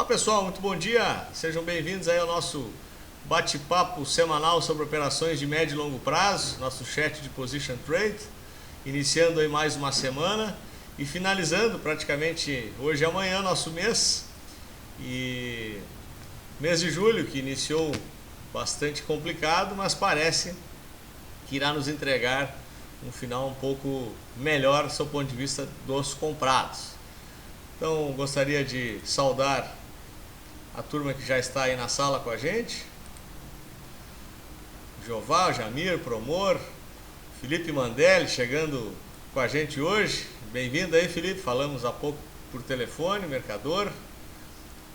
Pessoal, muito bom dia, sejam bem-vindos aí ao nosso bate-papo semanal sobre operações de médio e longo prazo, nosso chat de Position Trade, iniciando aí mais uma semana e finalizando praticamente hoje e amanhã nosso mês, e mês de julho que iniciou bastante complicado, mas parece que irá nos entregar um final um pouco melhor do seu ponto de vista dos comprados. Então gostaria de saudar a turma que já está aí na sala com a gente. Jeová, Jamir, Promor, Felipe Mandelli chegando com a gente hoje. Bem-vindo aí, Felipe. Falamos há pouco por telefone, Mercador.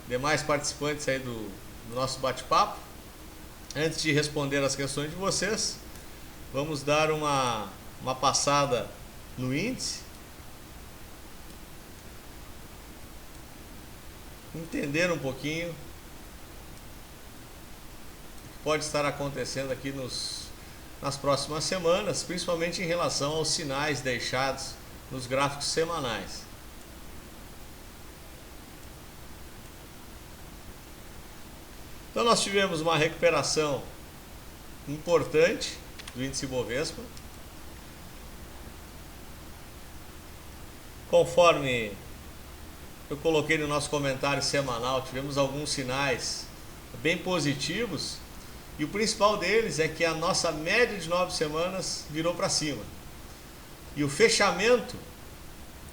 Demais participantes aí do nosso bate-papo. Antes de responder as questões de vocês, vamos dar uma passada no índice. Entender um pouquinho o que pode estar acontecendo aqui nas próximas semanas, principalmente em relação aos sinais deixados nos gráficos semanais. Então nós tivemos uma recuperação importante do índice Bovespa. Conforme eu coloquei no nosso comentário semanal, tivemos alguns sinais bem positivos e o principal deles é que a nossa média de 9 semanas virou para cima. E o fechamento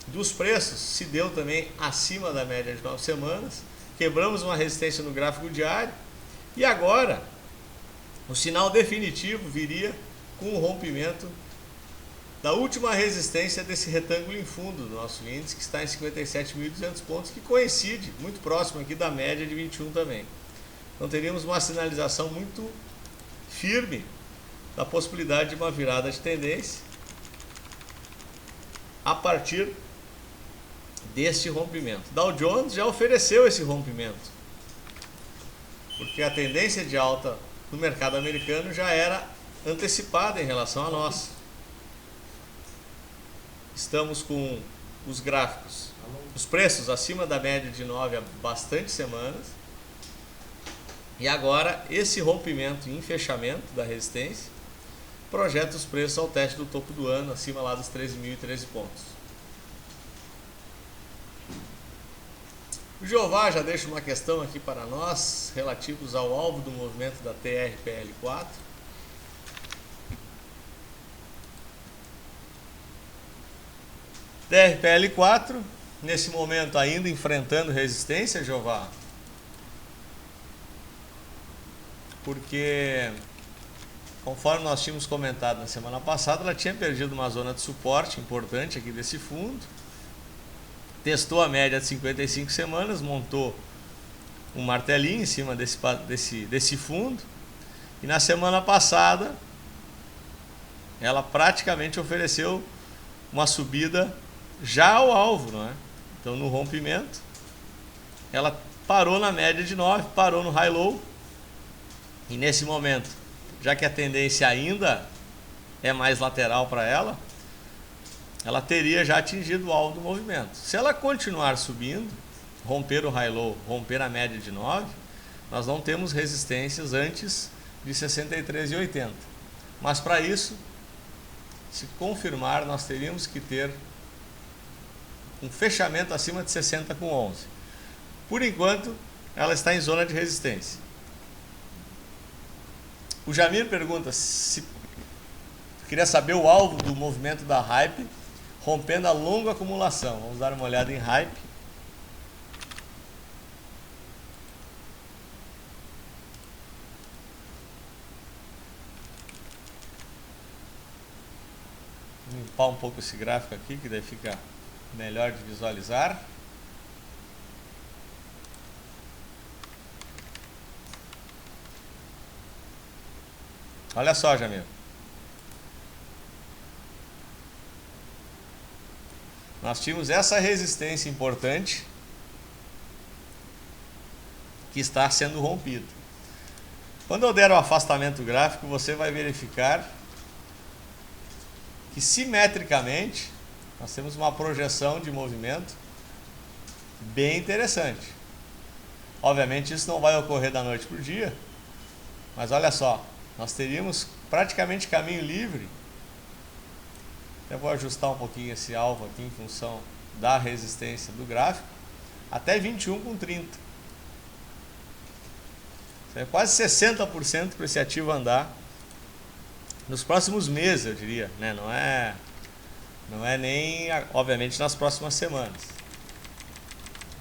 dos preços se deu também acima da média de 9 semanas. Quebramos uma resistência no gráfico diário e agora o sinal definitivo viria com o rompimento da última resistência desse retângulo em fundo do nosso índice, que está em 57.200 pontos, que coincide muito próximo aqui da média de 21 também. Então teríamos uma sinalização muito firme da possibilidade de uma virada de tendência a partir deste rompimento. Dow Jones já ofereceu esse rompimento, porque a tendência de alta no mercado americano já era antecipada em relação a nós. Estamos com os gráficos, os preços acima da média de 9 há bastante semanas. E agora esse rompimento em fechamento da resistência projeta os preços ao teste do topo do ano, acima lá dos 13.013 pontos. O Jeová já deixa uma questão aqui para nós, relativos ao alvo do movimento da TRPL4. TRPL4, nesse momento ainda enfrentando resistência, Jeová, porque, conforme nós tínhamos comentado na semana passada, ela tinha perdido uma zona de suporte importante aqui desse fundo, testou a média de 55 semanas, montou um martelinho em cima desse fundo, e na semana passada ela praticamente ofereceu uma subida já ao alvo, não é? Então no rompimento ela parou na média de 9, parou no high-low, e nesse momento, já que a tendência ainda é mais lateral para ela teria já atingido o alvo do movimento. Se ela continuar subindo, romper o high-low, romper a média de 9, nós não temos resistências antes de 63,80. Mas para isso, se confirmar, nós teríamos que ter um fechamento acima de 60,11. Por enquanto, ela está em zona de resistência. O Jamir pergunta se queria saber o alvo do movimento da Hype rompendo a longa acumulação. Vamos dar uma olhada em Hype. Vou limpar um pouco esse gráfico aqui, que daí fica melhor de visualizar. Olha só, Jamil. Nós tínhamos essa resistência importante que está sendo rompida. Quando eu der o afastamento gráfico, você vai verificar que simetricamente nós temos uma projeção de movimento bem interessante. Obviamente isso não vai ocorrer da noite para o dia, mas olha só, nós teríamos praticamente caminho livre. Eu vou ajustar um pouquinho esse alvo aqui em função da resistência do gráfico, até 21,30. É quase 60% para esse ativo andar nos próximos meses, eu diria, né? Não é nem, obviamente, nas próximas semanas.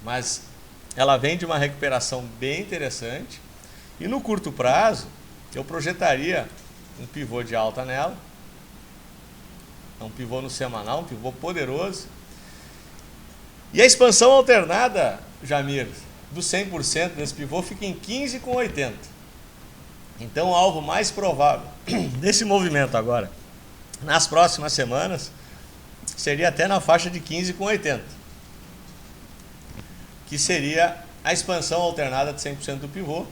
Mas ela vem de uma recuperação bem interessante. E no curto prazo, eu projetaria um pivô de alta nela. Um pivô no semanal, um pivô poderoso. E a expansão alternada, Jamir, do 100% desse pivô fica em 15,80. Então o alvo mais provável desse movimento agora, nas próximas semanas, seria até na faixa de 15,80, que seria a expansão alternada de 100% do pivô.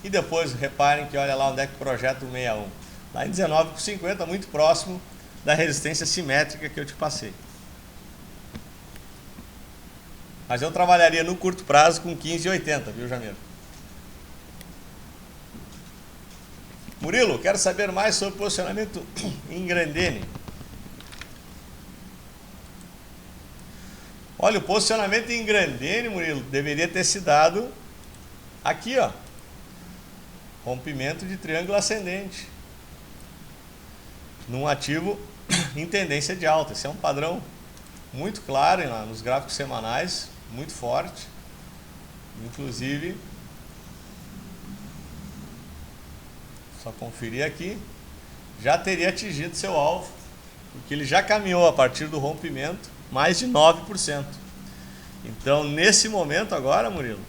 E depois reparem que olha lá onde é que projeta o 61, lá em 19,50, muito próximo da resistência simétrica que eu te passei. Mas eu trabalharia no curto prazo com 15,80, viu, Jamir? Murilo, quero saber mais sobre o posicionamento em Grendene. Olha, o posicionamento em Grendene, Murilo, deveria ter se dado aqui, ó. Rompimento de triângulo ascendente. Num ativo em tendência de alta. Esse é um padrão muito claro nos gráficos semanais, muito forte. Inclusive, só conferir aqui, já teria atingido seu alvo, porque ele já caminhou a partir do rompimento mais de 9%. Então, nesse momento agora, Murilo,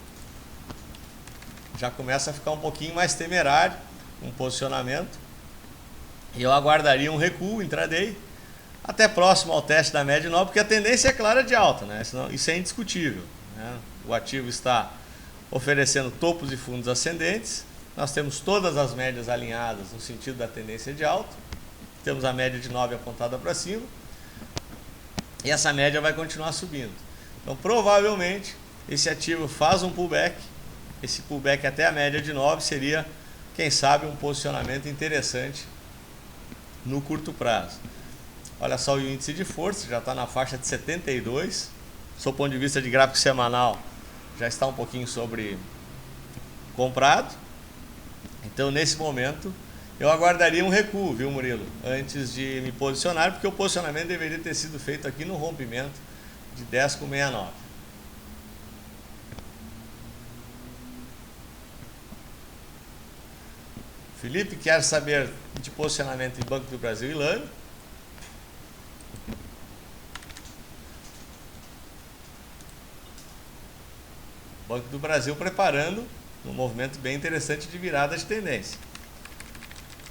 já começa a ficar um pouquinho mais temerário um posicionamento, e eu aguardaria um recuo intraday até próximo ao teste da média 9, porque a tendência é clara de alta, né? Isso é indiscutível, né? O ativo está oferecendo topos e fundos ascendentes. Nós temos todas as médias alinhadas no sentido da tendência de alta. Temos a média de 9 apontada para cima. E essa média vai continuar subindo. Então, provavelmente, esse ativo faz um pullback. Esse pullback até a média de 9 seria, quem sabe, um posicionamento interessante no curto prazo. Olha só o índice de força, já está na faixa de 72. Do ponto de vista de gráfico semanal, já está um pouquinho sobre comprado. Então, nesse momento, eu aguardaria um recuo, viu, Murilo? Antes de me posicionar, porque o posicionamento deveria ter sido feito aqui no rompimento de 10,69. Felipe quer saber de posicionamento em Banco do Brasil e Lame. Banco do Brasil preparando um movimento bem interessante de virada de tendência.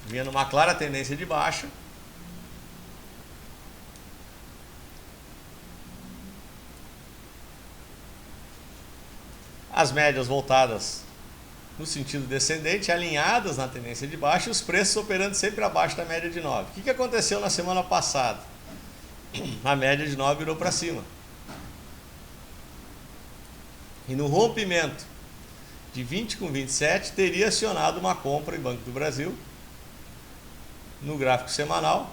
Vinha numa clara tendência de baixa. As médias voltadas no sentido descendente, alinhadas na tendência de baixa, e os preços operando sempre abaixo da média de 9. O que aconteceu na semana passada? A média de 9 virou para cima. E no rompimento de 20,27 teria acionado uma compra em Banco do Brasil no gráfico semanal.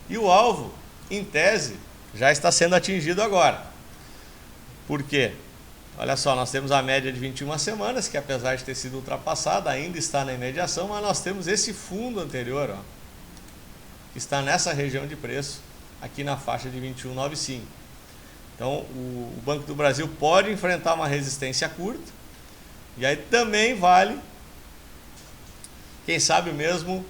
E o alvo, em tese, já está sendo atingido agora. Por quê? Olha só, nós temos a média de 21 semanas, que apesar de ter sido ultrapassada, ainda está na imediação, mas nós temos esse fundo anterior, ó, que está nessa região de preço, aqui na faixa de 21,95. Então, o Banco do Brasil pode enfrentar uma resistência curta, e aí também vale, quem sabe o mesmo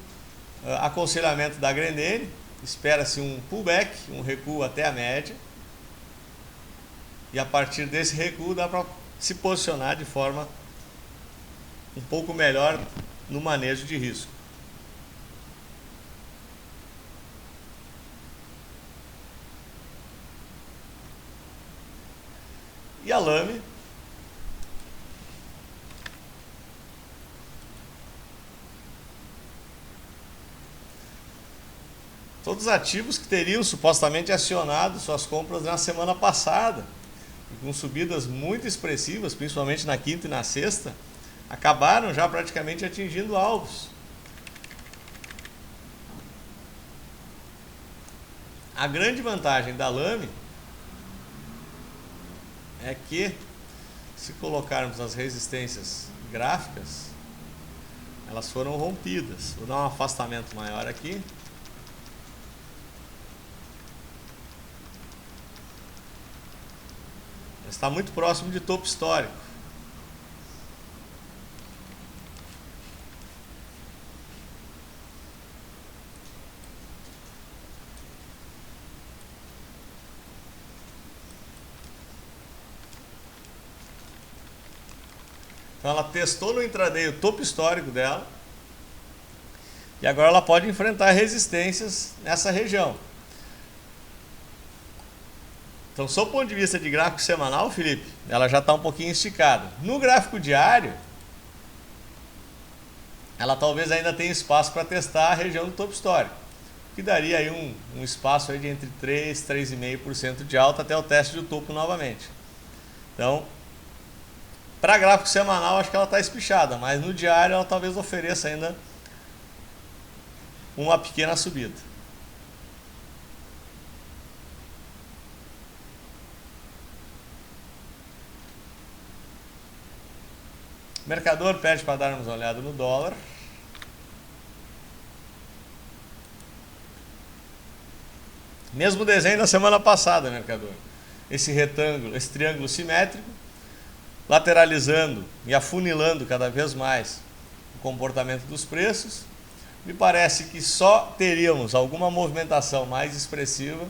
aconselhamento da Grendene. Espera-se um pullback, um recuo até a média, e a partir desse recuo dá para se posicionar de forma um pouco melhor no manejo de risco. E a Lame, todos os ativos que teriam supostamente acionado suas compras na semana passada, e com subidas muito expressivas, principalmente na quinta e na sexta, acabaram já praticamente atingindo alvos. A grande vantagem da Lame é que, se colocarmos as resistências gráficas, elas foram rompidas. Vou dar um afastamento maior aqui. Está muito próximo de topo histórico. Então ela testou no intraday o topo histórico dela. E agora ela pode enfrentar resistências nessa região. Então, sob o ponto de vista de gráfico semanal, Felipe, ela já está um pouquinho esticada. No gráfico diário, ela talvez ainda tenha espaço para testar a região do topo histórico, que daria aí um espaço aí de entre 3% e 3,5% de alta até o teste do topo novamente. Então, para gráfico semanal, acho que ela está espichada, mas no diário ela talvez ofereça ainda uma pequena subida. O mercador pede para darmos uma olhada no dólar. Mesmo desenho da semana passada, mercador. Esse retângulo, esse triângulo simétrico, lateralizando e afunilando cada vez mais o comportamento dos preços. Me parece que só teríamos alguma movimentação mais expressiva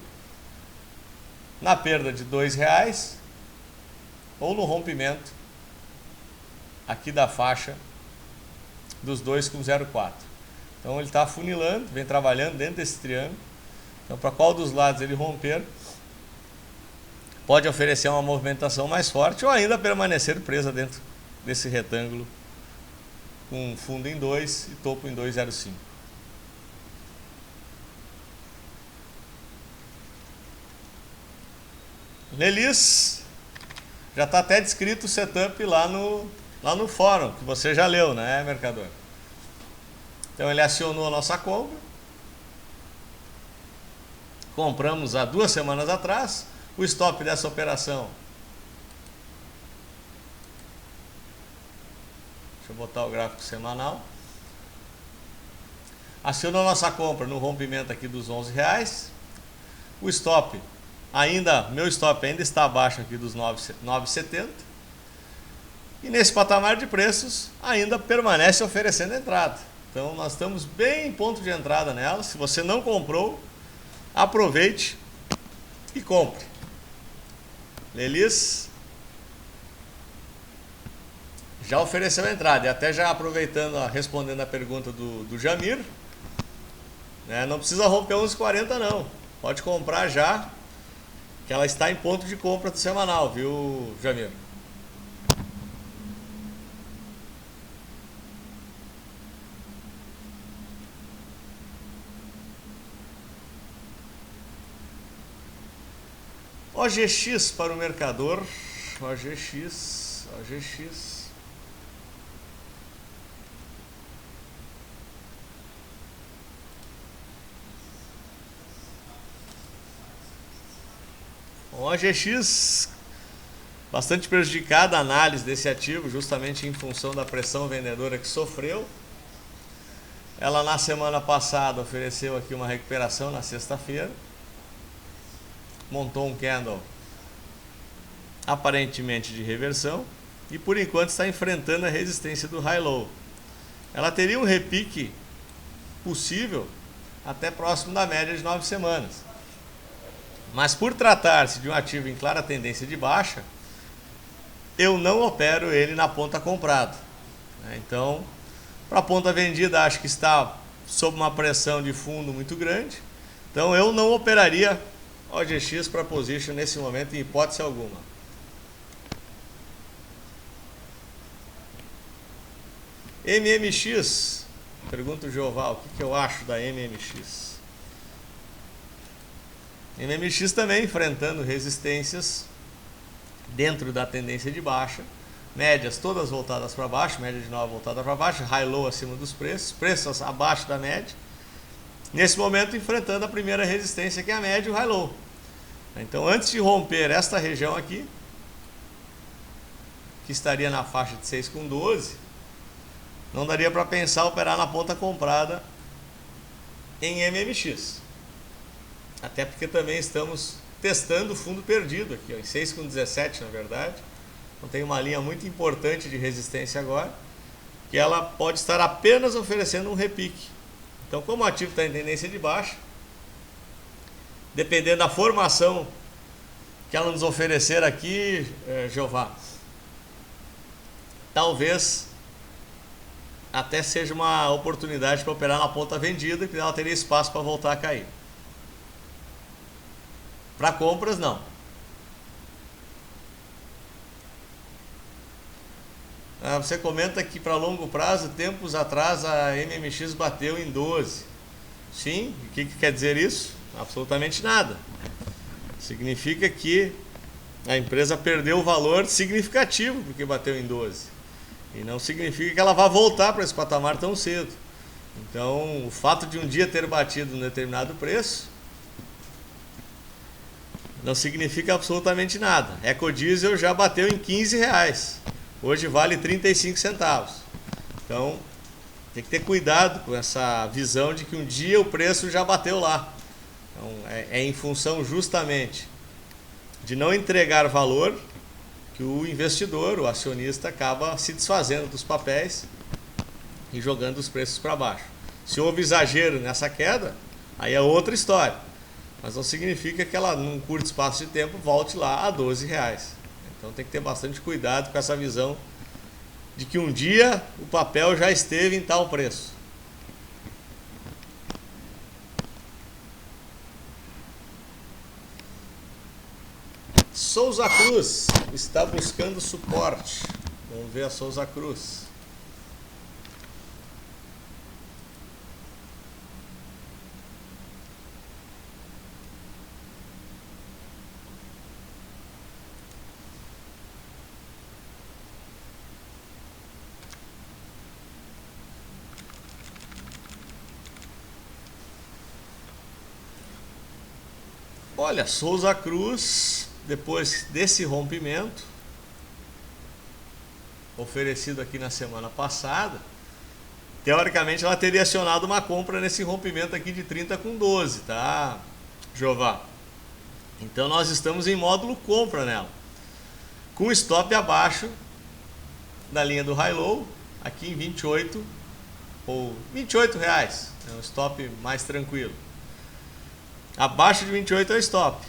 na perda de R$2 ou no rompimento aqui da faixa dos 2,04. Então ele está afunilando, vem trabalhando dentro desse triângulo. Então, para qual dos lados ele romper, pode oferecer uma movimentação mais forte ou ainda permanecer presa dentro desse retângulo com fundo em 2 e topo em 2,05. Lelis, já está até descrito o setup lá no fórum, que você já leu, né, mercador? Então ele acionou a nossa compra. Compramos há 2 semanas atrás. O stop dessa operação, deixa eu botar o gráfico semanal, acionou a nossa compra no rompimento aqui dos R$11. O stop meu stop ainda está abaixo aqui dos 9,70. E nesse patamar de preços ainda permanece oferecendo entrada. Então nós estamos bem em ponto de entrada nela. Se você não comprou, aproveite e compre. Lelis já ofereceu a entrada. E até já aproveitando, respondendo a pergunta do Jamir, né, não precisa romper 11,40 não. Pode comprar já, que ela está em ponto de compra do semanal, viu, Jamir? OGX para o mercador. OGX. OGX, bastante prejudicada a análise desse ativo, justamente em função da pressão vendedora que sofreu. Ela na semana passada ofereceu aqui uma recuperação na sexta-feira. Montou um candle aparentemente de reversão e por enquanto está enfrentando a resistência do high-low. Ela teria um repique possível até próximo da média de 9 semanas. Mas por tratar-se de um ativo em clara tendência de baixa, eu não opero ele na ponta comprada. Então, para a ponta vendida, acho que está sob uma pressão de fundo muito grande. Então eu não operaria OGX para position nesse momento em hipótese alguma. MMX, pergunta o Joval, o que eu acho da MMX? MMX também enfrentando resistências dentro da tendência de baixa, médias todas voltadas para baixo, média de 9 voltada para baixo, high-low acima dos preços, preços abaixo da média. Nesse momento enfrentando a primeira resistência, que é a média e o high-low. Então, antes de romper esta região aqui, que estaria na faixa de 6,12, não daria para pensar operar na ponta comprada em MMX. Até porque também estamos testando o fundo perdido aqui, ó, em 6,17 na verdade. Então tem uma linha muito importante de resistência agora, que ela pode estar apenas oferecendo um repique. Então, como o ativo está em tendência de baixa, dependendo da formação que ela nos oferecer aqui, Jeová, talvez até seja uma oportunidade para operar na ponta vendida, que ela teria espaço para voltar a cair. Para compras, não. Você comenta que para longo prazo, tempos atrás, a MMX bateu em 12. Sim, o que quer dizer isso? Absolutamente nada. Significa que a empresa perdeu o valor significativo porque bateu em 12. E não significa que ela vá voltar para esse patamar tão cedo. Então, o fato de um dia ter batido um determinado preço não significa absolutamente nada. Ecodiesel já bateu em R$15. Hoje vale 35 centavos. Então, tem que ter cuidado com essa visão de que um dia o preço já bateu lá. Então, é em função justamente de não entregar valor que o investidor, o acionista, acaba se desfazendo dos papéis e jogando os preços para baixo. Se houve exagero nessa queda, aí é outra história. Mas não significa que ela, num curto espaço de tempo, volte lá a R$12. Então tem que ter bastante cuidado com essa visão de que um dia o papel já esteve em tal preço. Souza Cruz está buscando suporte. Vamos ver a Souza Cruz. Olha, Souza Cruz, depois desse rompimento oferecido aqui na semana passada, teoricamente ela teria acionado uma compra nesse rompimento aqui de 30,12, tá, Jeová? Então nós estamos em módulo compra nela, com stop abaixo da linha do high-low, aqui em 28 ou R$28, é um stop mais tranquilo. Abaixo de 28 é o stop.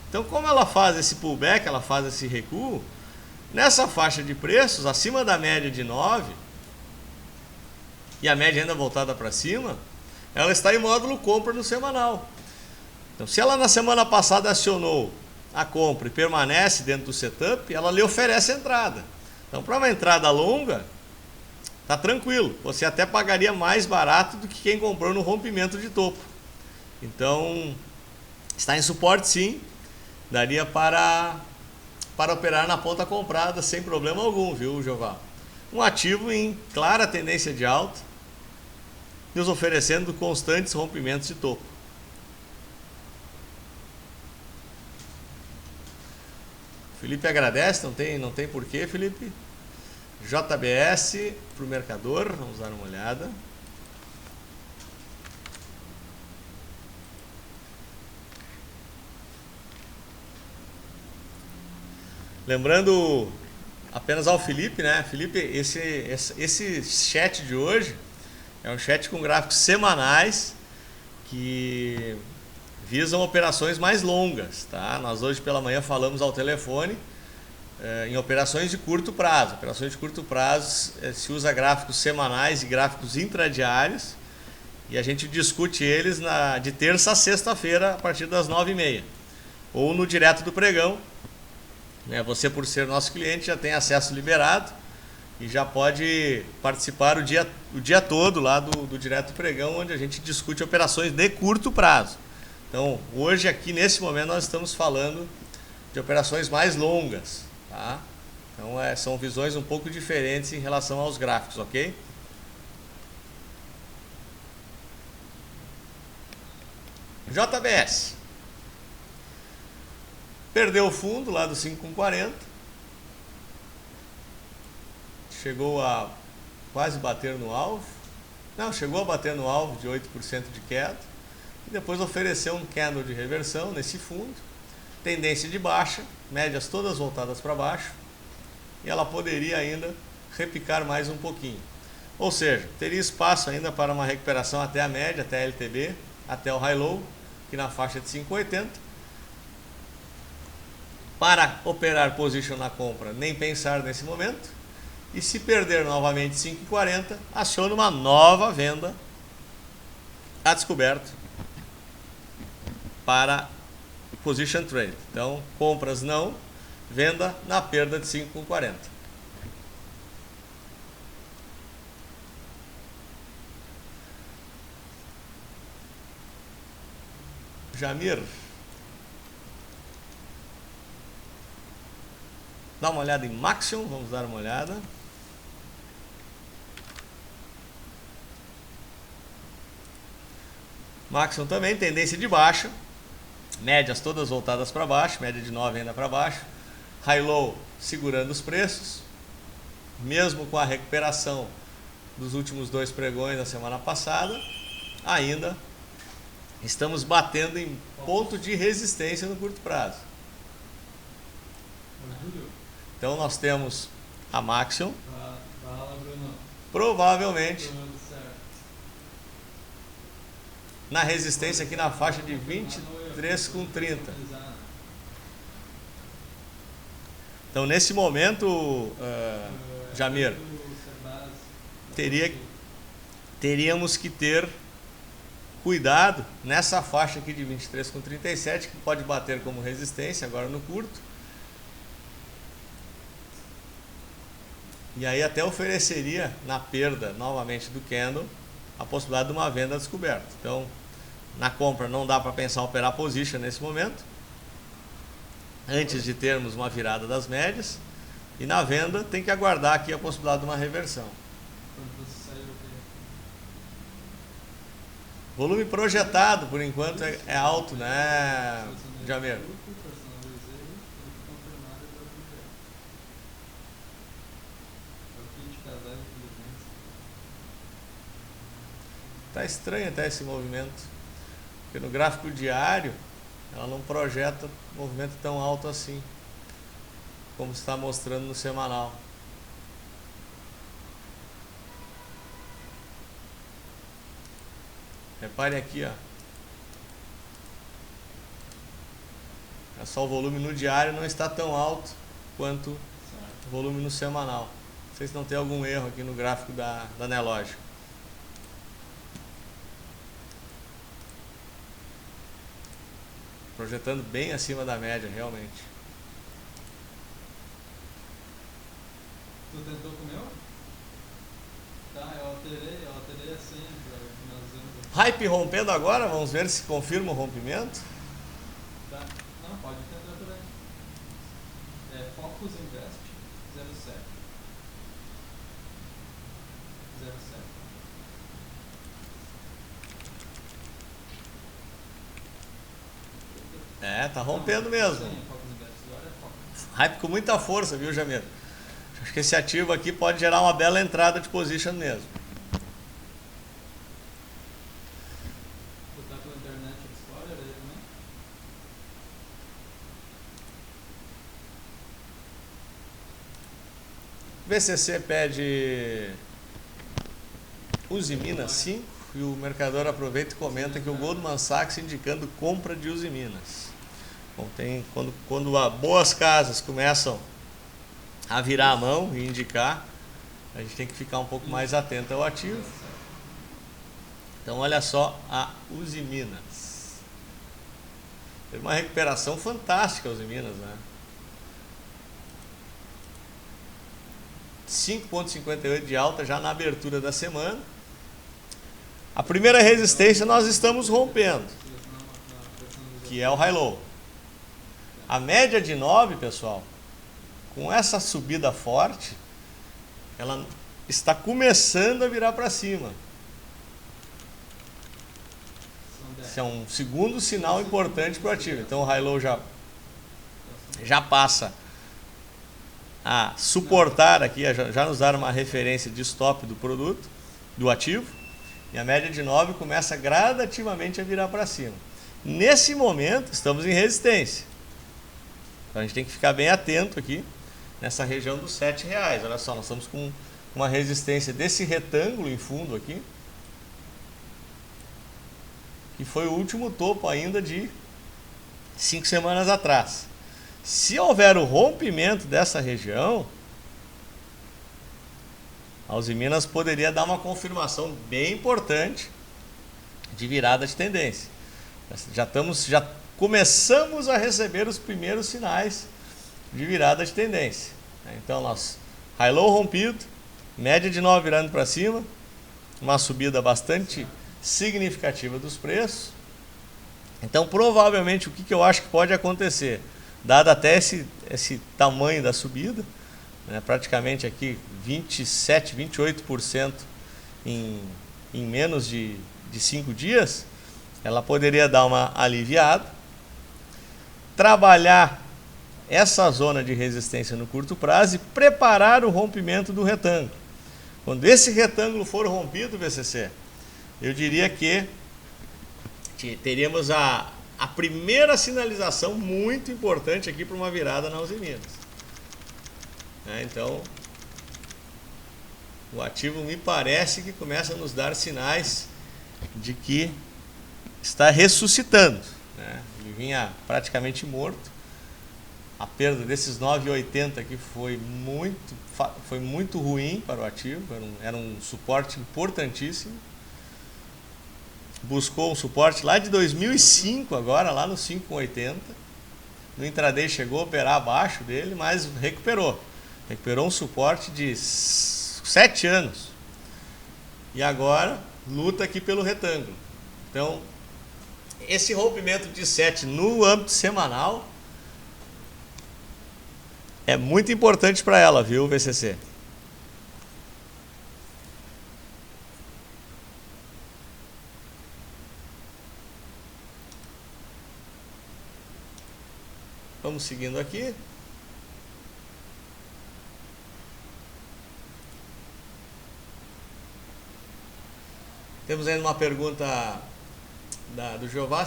Então, como ela faz esse pullback, ela faz esse recuo, nessa faixa de preços, acima da média de 9, e a média ainda voltada para cima, ela está em módulo compra no semanal. Então, se ela na semana passada acionou a compra e permanece dentro do setup, ela lhe oferece entrada. Então, para uma entrada longa, tá tranquilo. Você até pagaria mais barato do que quem comprou no rompimento de topo. Então, está em suporte sim, daria para operar na ponta comprada sem problema algum, viu, Jeová? Um ativo em clara tendência de alta, nos oferecendo constantes rompimentos de topo. Felipe agradece, não tem porquê, Felipe. JBS para o mercador, vamos dar uma olhada. Lembrando apenas ao Felipe, né? Felipe, esse chat de hoje é um chat com gráficos semanais que visam operações mais longas, tá? Nós hoje pela manhã falamos ao telefone em operações de curto prazo. Operações de curto prazo se usa gráficos semanais e gráficos intradiários e a gente discute eles de terça a sexta-feira a partir das 9h30 ou no direto do pregão. Você, por ser nosso cliente, já tem acesso liberado e já pode participar o dia todo lá do Direto Pregão, onde a gente discute operações de curto prazo. Então, hoje aqui nesse momento nós estamos falando de operações mais longas, tá? Então, são visões um pouco diferentes em relação aos gráficos, ok? JBS. Perdeu o fundo lá do 5,40. Chegou a quase bater no alvo. Não, chegou a bater no alvo de 8% de queda. E depois ofereceu um candle de reversão nesse fundo. Tendência de baixa, médias todas voltadas para baixo. E ela poderia ainda repicar mais um pouquinho. Ou seja, teria espaço ainda para uma recuperação até a média, até a LTB, até o high-low, aqui na faixa de 5,80. Para operar position na compra, nem pensar nesse momento. E se perder novamente 5,40, aciona uma nova venda a descoberto para position trade. Então, compras não, venda na perda de 5,40. Jamir, dá uma olhada em Maxion, vamos dar uma olhada. Maxion também, tendência de baixa, médias todas voltadas para baixo, média de 9 ainda para baixo, high-low segurando os preços, mesmo com a recuperação dos últimos 2 pregões da semana passada, ainda estamos batendo em ponto de resistência no curto prazo. Então nós temos a Maxion, provavelmente na resistência aqui na faixa de 23,30. Então nesse momento, Jamir, teríamos que ter cuidado nessa faixa aqui de 23,37, que pode bater como resistência agora no curto. E aí até ofereceria na perda novamente do candle a possibilidade de uma venda descoberta. Então, na compra não dá para pensar em operar position nesse momento, antes de termos uma virada das médias. E na venda tem que aguardar aqui a possibilidade de uma reversão. Volume projetado, por enquanto, é alto, né, Jamir? Tá estranho até esse movimento, porque no gráfico diário ela não projeta movimento tão alto assim, como está mostrando no semanal. Repare aqui, ó. É só o volume no diário não está tão alto quanto o volume no semanal. Não sei se não tem algum erro aqui no gráfico da Nelogic. Projetando bem acima da média, realmente. Tu tentou com o meu? Tá, eu alterei a senha para finalizando. Hype rompendo agora, vamos ver se confirma o rompimento. Tá, não, pode tentar também. É Focus Invest 07. 07. Tá rompendo mesmo. Sim, Focus Invest agora é Focus. Hype com muita força, viu, Jamir? Acho que esse ativo aqui pode gerar uma bela entrada de position mesmo. Tu tá pelo Internet Explorer aí também? VCC pede Usiminas 5 e o mercador aproveita e comenta que o Goldman Sachs indicando compra de Usiminas. Bom, quando boas casas começam a virar a mão e indicar, a gente tem que ficar um pouco mais atento ao ativo. Então olha só a Usiminas. Teve uma recuperação fantástica a Usiminas, né? 5,58 de alta já na abertura da semana. A primeira resistência nós estamos rompendo. que é o high low. A média de 9, pessoal, com essa subida forte, ela está começando a virar para cima. Esse é um segundo sinal importante para o ativo. Então o high low já passa a suportar aqui, já nos dar uma referência de stop do produto, do ativo, e a média de 9 começa gradativamente a virar para cima. Nesse momento estamos em resistência, então a gente tem que ficar bem atento aqui nessa região dos R$7. Olha só, nós estamos com uma resistência desse retângulo em fundo aqui, que foi o último topo ainda de 5 semanas atrás. Se houver o rompimento dessa região, a Usiminas poderia dar uma confirmação bem importante de virada de tendência. Já começamos a receber os primeiros sinais de virada de tendência. Então, nós high low rompido, média de 9 virando para cima, uma subida bastante significativa dos preços. Então, provavelmente, o que eu acho que pode acontecer, dado até esse tamanho da subida, né, praticamente aqui 27, 28% em menos de 5 dias, ela poderia dar uma aliviada, trabalhar essa zona de resistência no curto prazo e preparar o rompimento do retângulo. Quando esse retângulo for rompido, VCC, eu diria que teríamos a primeira sinalização muito importante aqui para uma virada na Usiminas. Então, o ativo me parece que começa a nos dar sinais de que está ressuscitando. Ele vinha praticamente morto. A perda desses 9,80 aqui foi muito ruim para o ativo, era um suporte importantíssimo. Buscou um suporte lá de 2005, agora lá no 5,80. No intraday chegou a operar abaixo dele, mas recuperou um suporte de 7 anos. E agora luta aqui pelo retângulo. Então, esse rompimento de 7 no âmbito semanal é muito importante para ela, viu, VCC? Vamos seguindo aqui. Temos ainda uma pergunta do Jeová,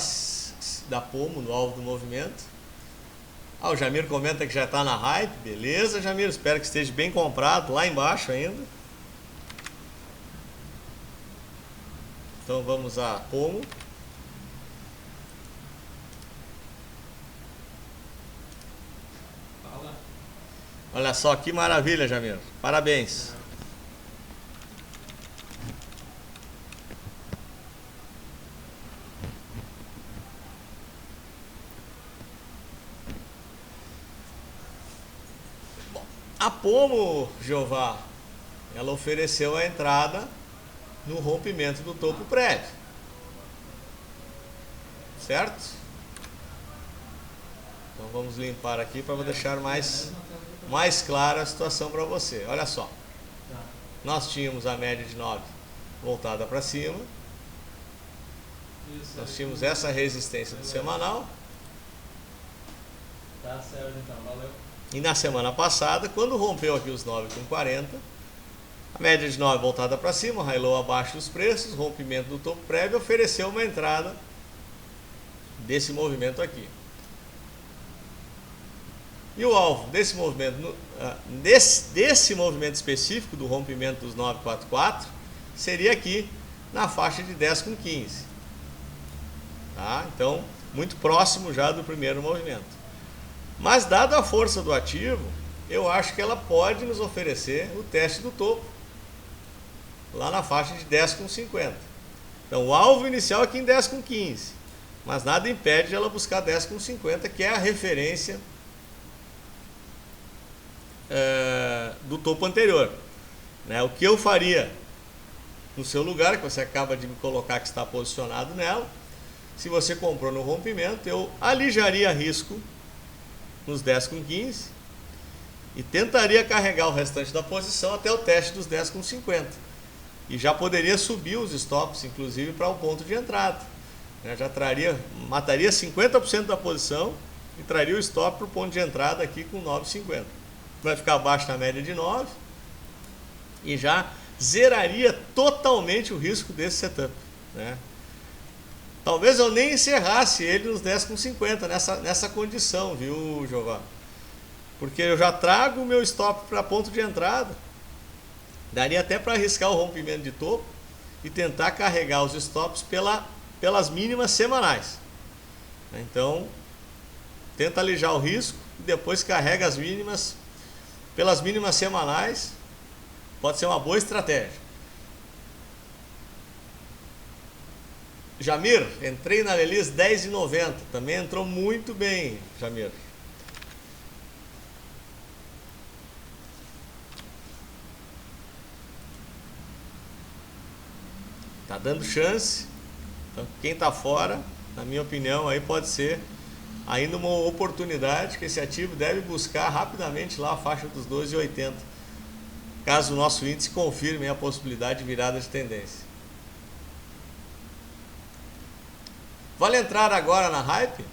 da Pomo, no alvo do movimento. O Jamir comenta que já está na hype. Beleza, Jamir, espero que esteja bem comprado, lá embaixo ainda. Então vamos a Pomo. Olha só que maravilha, Jamir. Parabéns. A Pomo, Jeová, ela ofereceu a entrada no rompimento do topo prévio. Certo? Então vamos limpar aqui para deixar mais clara a situação para você. Olha só. Nós tínhamos a média de 9 voltada para cima. Nós tínhamos essa resistência do semanal. Tá certo, então. Valeu. E na semana passada, quando rompeu aqui os 9,40, a média de 9 voltada para cima, high low abaixo dos preços, rompimento do topo prévio, ofereceu uma entrada desse movimento aqui. E o alvo desse movimento, desse movimento específico do rompimento dos 9,44, seria aqui na faixa de 10,15. Tá? Então, muito próximo já do primeiro movimento. Mas, dada a força do ativo, eu acho que ela pode nos oferecer o teste do topo, lá na faixa de 10,50. Então, o alvo inicial aqui em 10,15, mas nada impede de ela buscar 10,50, que é a referência do topo anterior. O que eu faria no seu lugar, que você acaba de me colocar que está posicionado nela, se você comprou no rompimento, eu alijaria risco nos 10,15 e tentaria carregar o restante da posição até o teste dos 10,50. E já poderia subir os stops, inclusive, para o ponto de entrada. Já mataria 50% da posição e traria o stop para o ponto de entrada aqui com 9,50. Vai ficar abaixo da média de 9 e já zeraria totalmente o risco desse setup, né? Talvez eu nem encerrasse ele nos 10,50 nessa condição, viu, Jová? Porque eu já trago o meu stop para ponto de entrada. Daria até para arriscar o rompimento de topo e tentar carregar os stops pelas mínimas semanais. Então, tenta alijar o risco e depois carrega as mínimas pelas mínimas semanais. Pode ser uma boa estratégia. Jamir, entrei na Lelis 10,90. Também entrou muito bem, Jamir. Tá dando chance. Então, quem tá fora, na minha opinião, aí pode ser ainda uma oportunidade que esse ativo deve buscar rapidamente lá a faixa dos 12,80. Caso o nosso índice confirme a possibilidade de virada de tendência. Vale entrar agora na hype?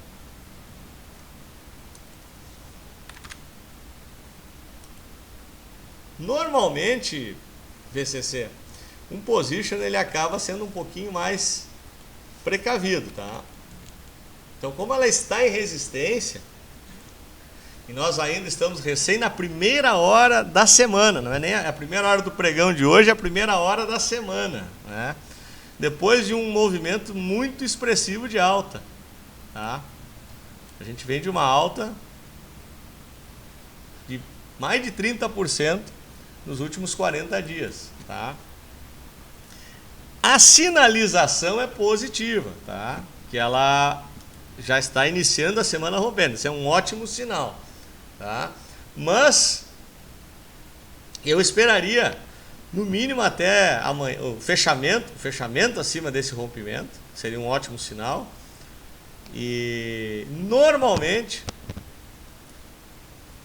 Normalmente, VCC, um position ele acaba sendo um pouquinho mais precavido, tá? Então, como ela está em resistência, e nós ainda estamos recém na primeira hora da semana, não é nem a primeira hora do pregão de hoje, é a primeira hora da semana, né? Depois de um movimento muito expressivo de alta, tá? A gente vem de uma alta de mais de 30% nos últimos 40 dias, tá? A sinalização é positiva, tá? Que ela já está iniciando a semana rompendo, isso é um ótimo sinal, tá? Mas eu esperaria no mínimo até amanhã, o fechamento acima desse rompimento, seria um ótimo sinal. E normalmente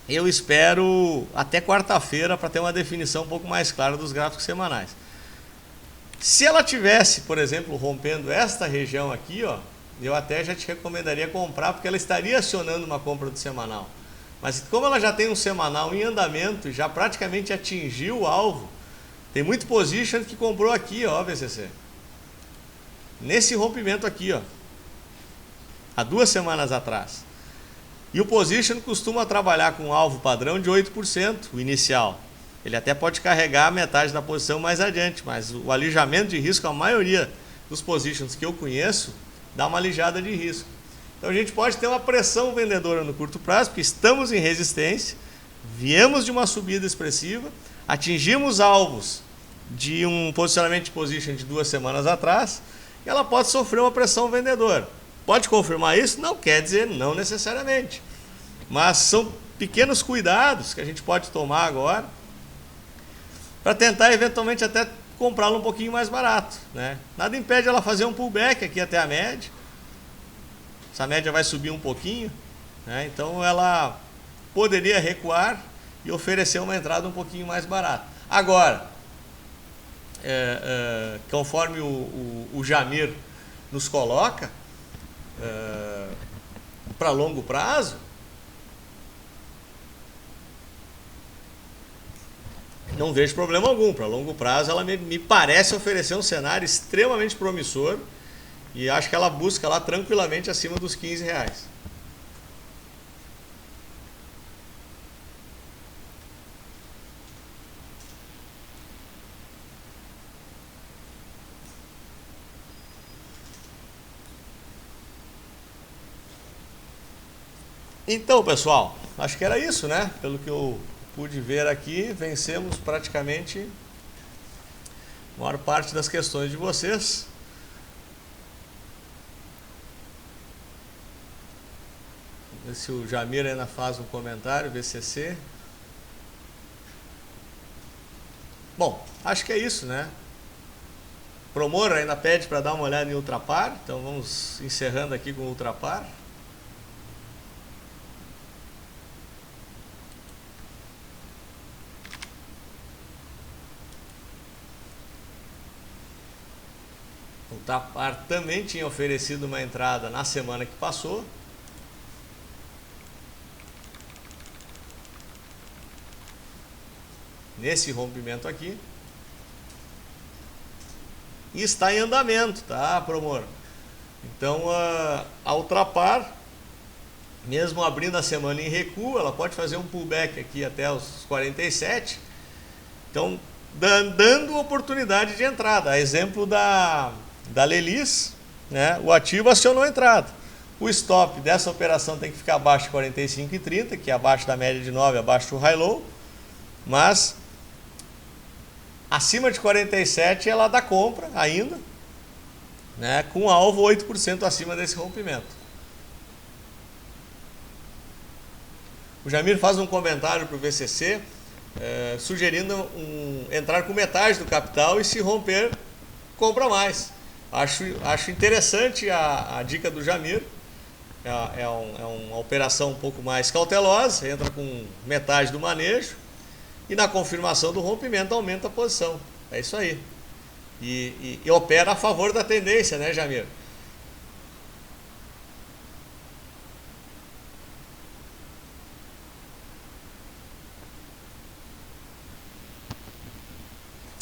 eu espero até quarta-feira para ter uma definição um pouco mais clara dos gráficos semanais. Se ela tivesse, por exemplo, rompendo esta região aqui, ó, eu até já te recomendaria comprar, porque ela estaria acionando uma compra do semanal. Mas como ela já tem um semanal em andamento e já praticamente atingiu o alvo, tem muito position que comprou aqui, ó, VCC. Nesse rompimento aqui, ó. Há 2 semanas atrás. E o position costuma trabalhar com um alvo padrão de 8%, o inicial. Ele até pode carregar metade da posição mais adiante, mas o alijamento de risco, a maioria dos positions que eu conheço, dá uma alijada de risco. Então a gente pode ter uma pressão vendedora no curto prazo, porque estamos em resistência, viemos de uma subida expressiva, atingimos alvos de um posicionamento de position de 2 semanas atrás, e ela pode sofrer uma pressão vendedora. Pode confirmar isso? Não quer dizer não necessariamente. Mas são pequenos cuidados que a gente pode tomar agora para tentar eventualmente até comprá-lo um pouquinho mais barato, né? Nada impede ela fazer um pullback aqui até a média. Essa média vai subir um pouquinho, né? Então ela poderia recuar e oferecer uma entrada um pouquinho mais barata. Agora, conforme o Jamir nos coloca, para longo prazo, não vejo problema algum. Para longo prazo, ela me parece oferecer um cenário extremamente promissor e acho que ela busca lá tranquilamente acima dos R$15. Então, pessoal, acho que era isso, né? Pelo que eu pude ver aqui, vencemos praticamente a maior parte das questões de vocês. Ver se o Jamir ainda faz um comentário, VCC. Bom, acho que é isso, né? Promor ainda pede para dar uma olhada em ultrapar, então vamos encerrando aqui com o ultrapar. O Ultrapar também tinha oferecido uma entrada na semana que passou. Nesse rompimento aqui. E está em andamento, tá, Promor? Então a Ultrapar, mesmo abrindo a semana em recuo, ela pode fazer um pullback aqui até os 47. Então, dando oportunidade de entrada. A exemplo da Lelis, né? O ativo acionou a entrada. O stop dessa operação tem que ficar abaixo de 45,30, que é abaixo da média de 9, abaixo do high-low. Mas acima de 47 ela dá compra ainda, né? Com alvo 8% acima desse rompimento. O Jamir faz um comentário para o VCC, sugerindo entrar com metade do capital e, se romper, compra mais. Acho interessante a dica do Jamir. É uma operação um pouco mais cautelosa, entra com metade do manejo e na confirmação do rompimento aumenta a posição. É isso aí. E opera a favor da tendência, né, Jamir?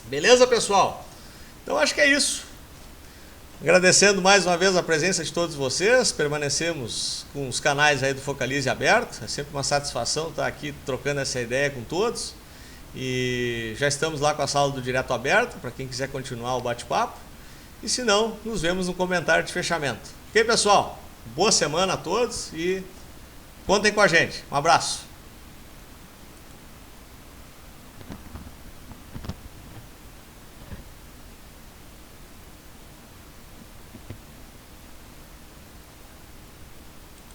Beleza, pessoal? Então acho que é isso. Agradecendo mais uma vez a presença de todos vocês, permanecemos com os canais aí do Focalize abertos, é sempre uma satisfação estar aqui trocando essa ideia com todos. E já estamos lá com a sala do Direto aberta, para quem quiser continuar o bate-papo. E se não, nos vemos no comentário de fechamento. Ok, pessoal? Boa semana a todos e contem com a gente. Um abraço.